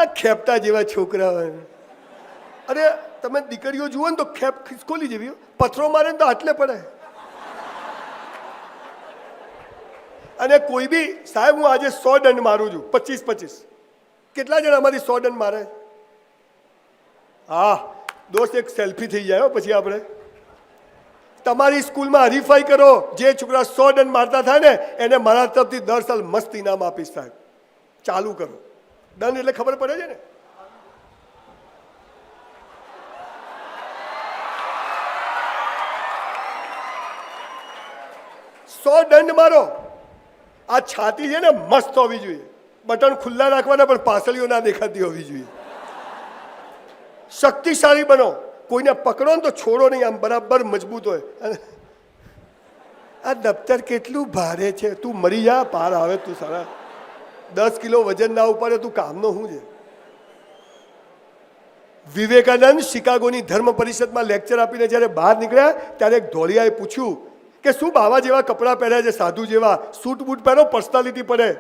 આ ખેપટા જેવા છોકરાઓ. અરે તમે દીકરીઓ જુઓ ને તો ખેપ ખિસકોલી જેવી, પથરો મારે ને તો આટલે પડે. અને કોઈ બી સાહેબ હું આજે 100 દંડ મારું છું, 25. કેટલા જણા અમારી 100 દંડ મારે? હા દોસ્ત, એક સેલ્ફી થઈ જાય પછી આપણે. તમારી સ્કૂલમાં હરીફાઈ કરો, જે છોકરા 100 દંડ મારતા થાય ને એને મારા તરફથી દર સાલ મસ્ત ઇનામ આપીશ સાહેબ. ચાલુ કરો. દંડ એટલે ખબર પડે છે ને. સો દંડ મારો. આ છાતી છે ને મસ્ત હોવી જોઈએ, બટન ખુલ્લા રાખવાના પણ પાસળીઓ ના દેખાતી હોવી જોઈએ. શક્તિશાળી બનો, કોઈને પકડો ને તો છોડો નહીં, આમ બરાબર મજબૂત હોય. આ દફતર કેટલું ભારે છે, તું મરી જા પાર આવે. તું સારા 10 કિલો વજન ના ઉપાડે, તું કામનો શું છે? વિવેકાનંદ શિકાગોની ધર્મ પરિષદમાં લેક્ચર આપીને જ્યારે બહાર નીકળ્યા ત્યારે એક ધોળિયાએ પૂછ્યું કે શું બાવા જેવા કપડાં પહેર્યા છે, સાધુ જેવા, સૂટ બૂટ પહેરો, પર્સનાલિટી પડે.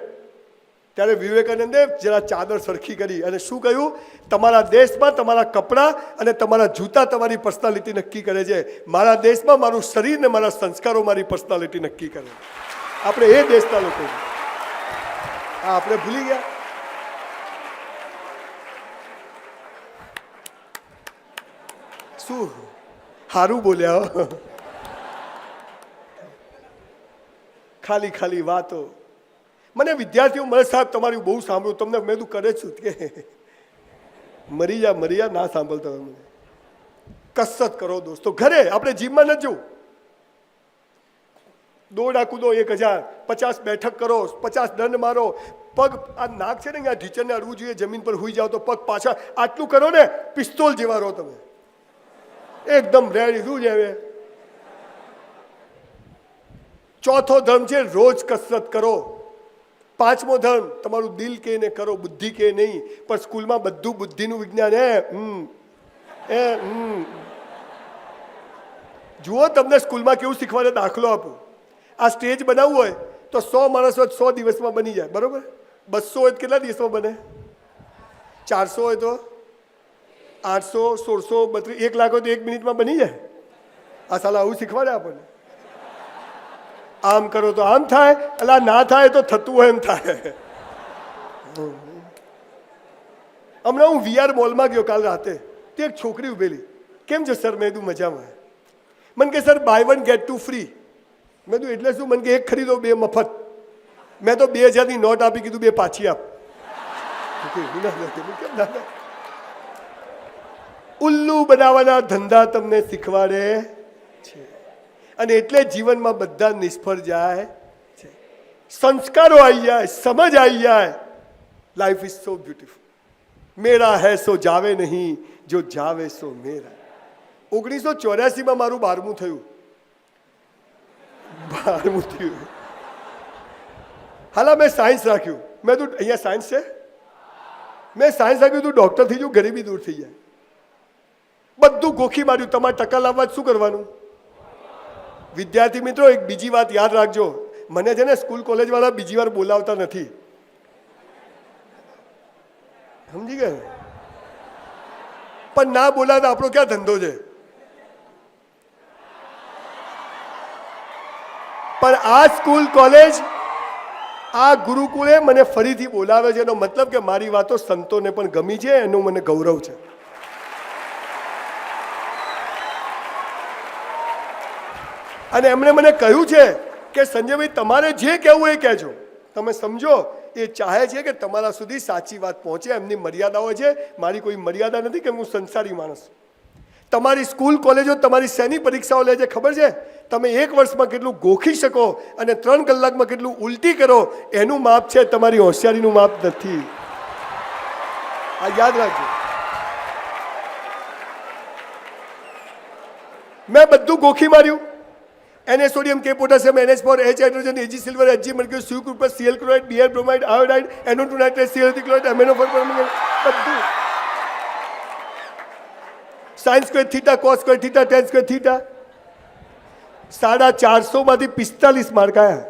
ત્યારે વિવેકાનંદે જરા ચાદર સરખી કરી અને શું કહ્યું? તમારા દેશમાં તમારા કપડાં અને તમારા જૂતા તમારી પર્સનાલિટી નક્કી કરે છે. મારા દેશમાં મારું શરીર ને મારા સંસ્કારો મારી પર્સનાલિટી નક્કી કરે. આપણે એ દેશના લોકો છીએ. આ આપણે ભૂલી ગયા. શું સારું બોલ્યા. ખાલી ખાલી વાતો. મને વિદ્યાર્થીઓ મળે, સાહેબ તમારું બહુ સાંભળ્યું, તમને મેં તું કરે છું કે મરી જા ના સાંભળતા. મને કસરત કરો દોસ્તો. ઘરે આપણે જીમમાં ન જવું. દોડા કૂદો 1000, 50 બેઠક કરો, 50 દંડ મારો. પગ આ નાક છે ને અહીંયા ઢીચરને અડવું જોઈએ, જમીન પર હુઈ જાઓ તો પગ પાછા. આટલું કરો ને પિસ્તોલ જેવા રહો તમે, એકદમ રેડી. શું છે? ચોથો ધર્મ છે રોજ કસરત કરો. 5મો ધર્મ તમારું દિલ કે ને કરો, બુદ્ધિ કે નહીં. પણ સ્કૂલમાં બધું બુદ્ધિનું વિજ્ઞાન. જુઓ તમને સ્કૂલમાં કેવું શીખવાડે. દાખલો આપો, આ સ્ટેજ બનાવવું હોય તો 100 માણસ હોય 100 દિવસમાં બની જાય, બરોબર? 200 હોય તો કેટલા દિવસમાં બને? 400 હોય તો 800, 1600, 32, 1 લાખ હોય તો 1 મિનિટમાં બની જાય. આ સાલા આવું શીખવાડે આપણને. આમ કરો તો આમ થાય, અલા ના થાય તો થતું હોય એમ થાય. હમણાં હું VR મોલમાં ગયો કાલ રાતે, તે એક છોકરી ઉભેલી. કેમ છે સર? મેં કીધું મજામાં. મને કે સર બાય 1 ગેટ 2 ફ્રી. મેં કીધું એટલે શું? મને કે 1 ખરીદો 2 મફત. મેં તો 2000ની નોટ આપી, કીધું 2 પાછી આપ. ઉલ્લુ બનાવવાના ધંધા તમને શીખવાડે છે અને એટલે જીવનમાં બધા નિષ્ફળ જાય છે. સંસ્કારો આવી જાય, સમજ આવી જાય. Life is so beautiful. મેરા હૈ સો જાવે નહીં, જો જાવે સો મેરા. 1984માં મારું 12મું થયું. 12મું થયું. હાલા મેં સાયન્સ રાખ્યું. મેં તું અહીંયા સાયન્સ છે, મેં સાયન્સ રાખ્યું. તું ડૉક્ટર થઈ જવું, ગરીબી દૂર થઈ જાય. બધું ગોખી માર્યું. તમારે ટકા લાવવા શું કરવાનું? વિદ્યાર્થી મિત્રો, એક બીજી વાત યાદ રાખજો. મને છે ને સ્કૂલ કોલેજ વાળા બીજી વાર બોલાવતા નથી, સમજી ગયા? પણ ના બોલાવતા આપણો ક્યાં ધંધો છે? પણ આ સ્કૂલ કોલેજ, આ ગુરુકુળે મને ફરીથી બોલાવે છે. એનો મતલબ કે મારી વાતો સંતોને પણ ગમી છે, એનું મને ગૌરવ છે. અને એમણે મને કહ્યું છે કે સંજયભાઈ તમારે જે કહેવું એ કહેજો, તમે સમજો. એ ચાહે છે કે તમારા સુધી સાચી વાત પહોંચે. એમની મર્યાદાઓ છે, મારી કોઈ મર્યાદા નથી કે હું સંસારી માણસ. તમારી સ્કૂલ કોલેજો તમારી શેની પરીક્ષાઓ લે છે ખબર છે? તમે 1 વર્ષમાં કેટલું ગોખી શકો અને 3 કલાકમાં કેટલું ઉલટી કરો, એનું માપ છે, તમારી હોશિયારીનું માપ નથી. આ યાદ રાખજો. મેં બધું ગોખી માર્યું. Na sodium, K potassium, NH4, H hydrogen, Ag silver, Hg mercury, Cu copper, Cl chloride, Br bromide, iodide, NO2 nitrate, Cl chloride, amino બધું. sin square theta, cos square theta, tan square theta. 450 માંથી 45 mark આયા.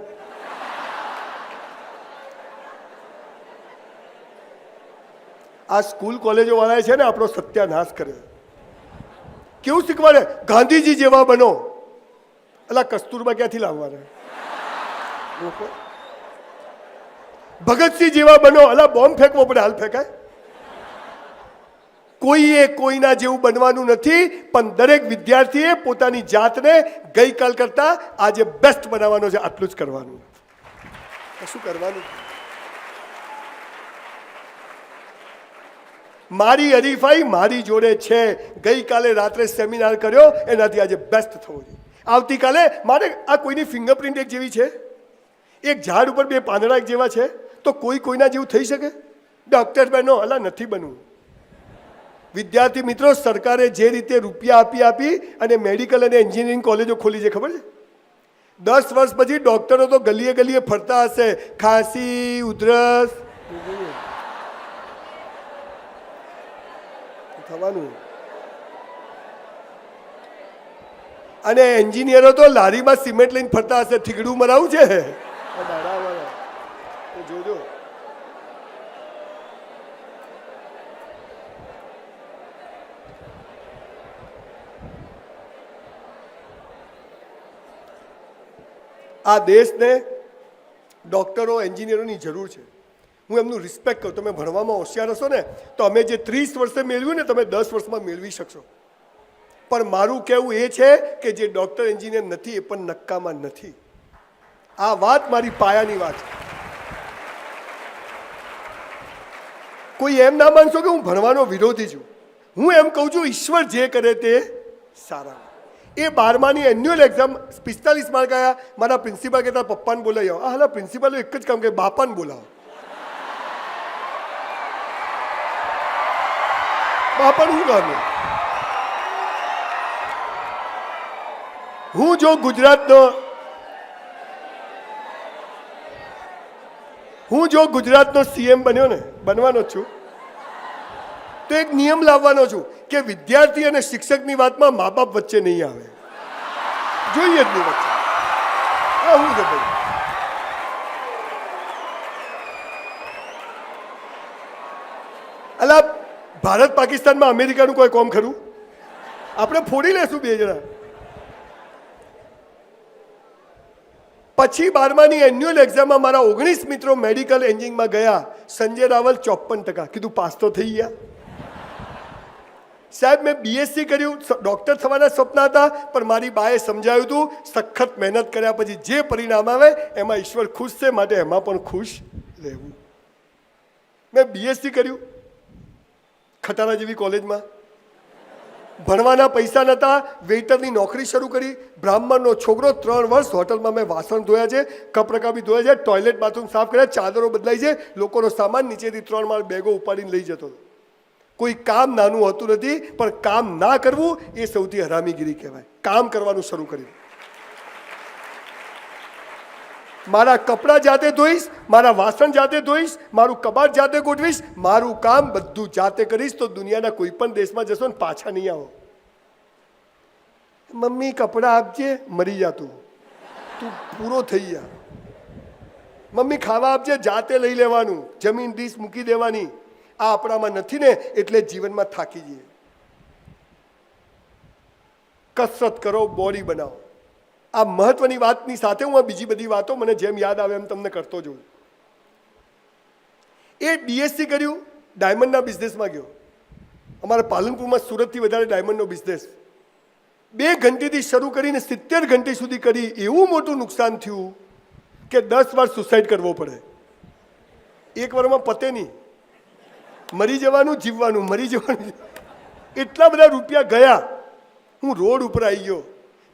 આ school કોલેજો વાળાએ છે ને આપણો સત્યાનાશ કર્યો. કેવું શીખવાડે? ગાંધીજી જેવા બનો. અલા કસ્તુરબા ક્યાંથી લાવવાના? ભગતસિંહ જેવા બનો. અલા બોમ્બ ફેંકવો પડે, હાલ ફેંકાય? કોઈએ કોઈના જેવું બનવાનું નથી, પણ દરેક વિદ્યાર્થીએ પોતાની જાતને ગઈકાલ કરતા આજે બેસ્ટ બનાવવાનો છે. આટલું જ કરવાનું, શું કરવાનું? મારી હરીફાઈ મારી જોડે છે. ગઈકાલે રાત્રે સેમિનાર કર્યો, એનાથી આજે બેસ્ટ થવું જોઈએ. આવતીકાલે મારે આ કોઈની ફિંગરપ્રિન્ટ એક જેવી છે, એક ઝાડ ઉપર બે પાંદડા એક જેવા છે, તો કોઈ કોઈના જેવું થઈ શકે? ડોક્ટર બનો, અલા નથી બનવું. વિદ્યાર્થી મિત્રો, સરકારે જે રીતે રૂપિયા આપી અને મેડિકલ અને એન્જિનિયરિંગ કોલેજો ખોલી છે, ખબર છે? 10 વર્ષ પછી ડોક્ટરો તો ગલીએ ગલીએ ફરતા હશે, ખાંસી ઉધરસ થવાનું. અને એન્જિનિયરો તો લારીમાં સિમેન્ટ લઈને ફરતા હશે. થીગડું મરાવું છે જોજો. આ દેશને ડૉક્ટરો એન્જિનિયરોની જરૂર છે. હું એમનું રિસ્પેક્ટ કરું. તમે ભણવામાં હોશિયાર હશો ને તો અમે જે 30 વર્ષે મેળવ્યું ને તમે 10 વર્ષમાં મેળવી શકશો. પણ મારું કહેવું એ છે કે જે ડૉક્ટર એન્જિનિયર નથી એ પણ નક્કામાં નથી. આ વાત મારી પાયાની વાત છે. કોઈ એમ ના માનશો કે હું ભણવાનો વિરોધી છું. હું એમ કહું છું ઈશ્વર જે કરે તે સારા. એ 12માની એન્યુઅલ એક્ઝામ 45 માર્ક આવ્યા. મારા પ્રિન્સિપાલ કહેતા પપ્પાને બોલાવી આવો. હાલા પ્રિન્સિપાલે એક જ કામ કે બાપાને બોલાવો. બાપાનું શું કામ? હું જો ગુજરાતનો સીએમ બન્યો ને, બનવાનો જ છું, તો એક નિયમ લાવવાનો છું કે વિદ્યાર્થી અને શિક્ષકની વાતમાં મા બાપ વચ્ચે નહીં આવે. જોઈએ જ નહીં વચ્ચે. હા, હું છે ભાઈ. અલા ભારત પાકિસ્તાનમાં અમેરિકાનું કોઈ કોમ ખરું? આપણે ફોડી લેશું બે જણા. પછી 12માની એન્યુઅલ એક્ઝામમાં મારા 19 મિત્રો મેડિકલ એન્જિનિયરિંગમાં ગયા. સંજય રાવલ 54%. કીધું પાસ તો થઈ ગયા. સાહેબ મેં બીએસસી કર્યું, ડૉક્ટર થવાના સપના હતા, પણ મારી બાએ સમજાવ્યું હતું સખત મહેનત કર્યા પછી જે પરિણામ આવે એમાં ઈશ્વર ખુશ છે, માટે એમાં પણ ખુશ રહેવું. મેં બીએસસી કર્યું ખટારા જેવી કોલેજમાં. ભણવાના પૈસા નહોતા, વેઇટરની નોકરી શરૂ કરી. બ્રાહ્મણનો છોકરો, 3 વર્ષ હોટલમાં મેં વાસણ ધોયા છે, કપ રકાબી ધોયા છે, ટોયલેટ બાથરૂમ સાફ કર્યા, ચાદરો બદલાઈ છે, લોકોનો સામાન નીચેથી 3 માળ બેગો ઉપાડીને લઈ જતો હતો. કોઈ કામ નાનું હોતું નથી, પણ કામ ના કરવું એ સૌથી હરામીગીરી કહેવાય. કામ કરવાનું શરૂ કર્યું. મારા કપડાં જાતે ધોઈશ, મારા વાસણ જાતે ધોઈશ, મારું કબાટ જાતે ગોઠવીશ, મારું કામ બધું જાતે કરીશ, તો દુનિયાના કોઈ પણ દેશમાં જશો ને પાછા નહીં આવો. મમ્મી કપડાં આપજે, મરી જા તું પૂરો થઈ જા. મમ્મી ખાવા આપજે, જાતે લઈ લેવાનું, જમીન ડીશ મૂકી દેવાની. આ આપણામાં નથી ને, એટલે જીવનમાં થાકી જઈએ. કસરત કરો, બોડી બનાવો. આ મહત્વની વાતની સાથે હું આ બીજી બધી વાતો મને જેમ યાદ આવે એમ તમને કરતો જોઉં. એ બીએસસી કર્યું, ડાયમંડના બિઝનેસમાં ગયો. અમારા પાલનપુરમાં સુરતથી વધારે ડાયમંડનો બિઝનેસ 2 ઘંટેથી શરૂ કરીને 70 ઘંટી સુધી કરી. એવું મોટું નુકસાન થયું કે 10 વાર સુસાઇડ કરવો પડે. એક વારમાં પતે નહીં. મરી જવાનું, જીવવાનું, મરી જવાનું. એટલા બધા રૂપિયા ગયા. હું રોડ ઉપર આવી ગયો.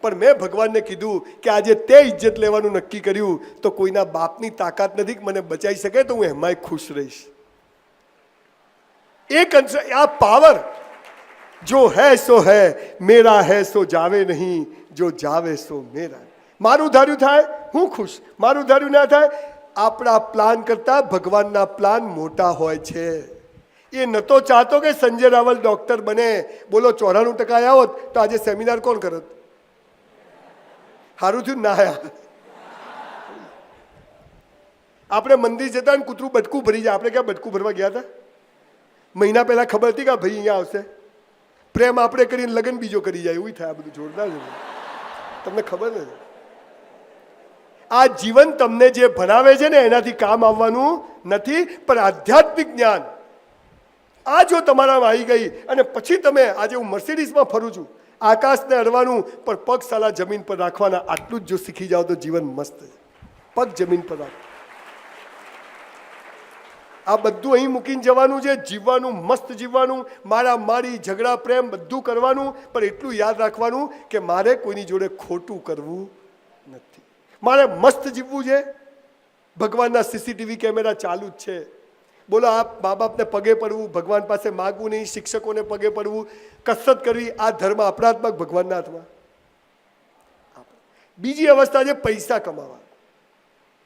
પણ મેં ભગવાનને કીધું કે આજે તે ઇજ્જત લેવાનું નક્કી કર્યું તો કોઈના બાપની તાકાત નથી કે મને બચાવી શકે, તો હું એમાંય ખુશ રહીશ. એક આ પાવર જો હૈ સો હૈ, મેરા હૈ સો જાવે નહીં, જો જાવે સો મેરા. મારું ધાર્યું થાય હું ખુશ, મારું ધાર્યું ના થાય. આપણા પ્લાન કરતાં ભગવાનના પ્લાન મોટા હોય છે. એ નહોતો ચાહતો કે સંજય રાવલ ડૉક્ટર બને. બોલો 94% આવ્યા હોત તો આજે સેમિનાર કોણ કરત? સારું થયું ના આયા. આપણે મંદિર જતા ને કૂતરું બટકું ભરી જાય. આપણે ક્યાં બટકું ભરવા ગયા હતા? મહિના પહેલા ખબર હતી કે આ ભાઈ અહીંયા આવશે? પ્રેમ આપણે કરીને લગ્ન બીજો કરી જાય એવું થાય. આ બધું જોરદાર છે. તમને ખબર નથી? આ જીવન તમને જે ભણાવે છે ને એનાથી કામ આવવાનું નથી, પણ આધ્યાત્મિક જ્ઞાન આ જો તમારામાં આવી ગઈ અને પછી તમે, આજે હું મર્સિડીઝમાં ફરું છું, આકાશને અડવાનું પણ પગ સાલા જમીન પર રાખવાના, આટલું જ જો શીખી જાઓ તો જીવન મસ્ત છે. પગ જમીન પર રાખ. આ બધું અહીં મૂકીને જવાનું છે. જીવવાનું, મસ્ત જીવવાનું, મારા મારી ઝઘડા પ્રેમ બધું કરવાનું, પણ એટલું યાદ રાખવાનું કે મારે કોઈની જોડે ખોટું કરવું નથી. મારે મસ્ત જીવવું છે. ભગવાનના સીસીટીવી કેમેરા ચાલુ જ છે. બોલો, આ મા બાપને પગે પડવું, ભગવાન પાસે માગવું નહીં, શિક્ષકોને પગે પડવું, કસરત કરવી, આ ધર્મ અપરાધમાં ભગવાનના હાથમાં. બીજી અવસ્થા છે પૈસા કમાવા.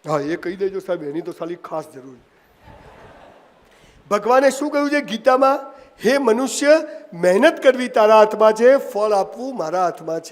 હા, એ કહી દેજો સાહેબ, એની તો સાલી ખાસ જરૂર. ભગવાને શું કહ્યું છે ગીતામાં? હે મનુષ્ય, મહેનત કરવી તારા હાથમાં છે, ફળ આપવું મારા હાથમાં છે.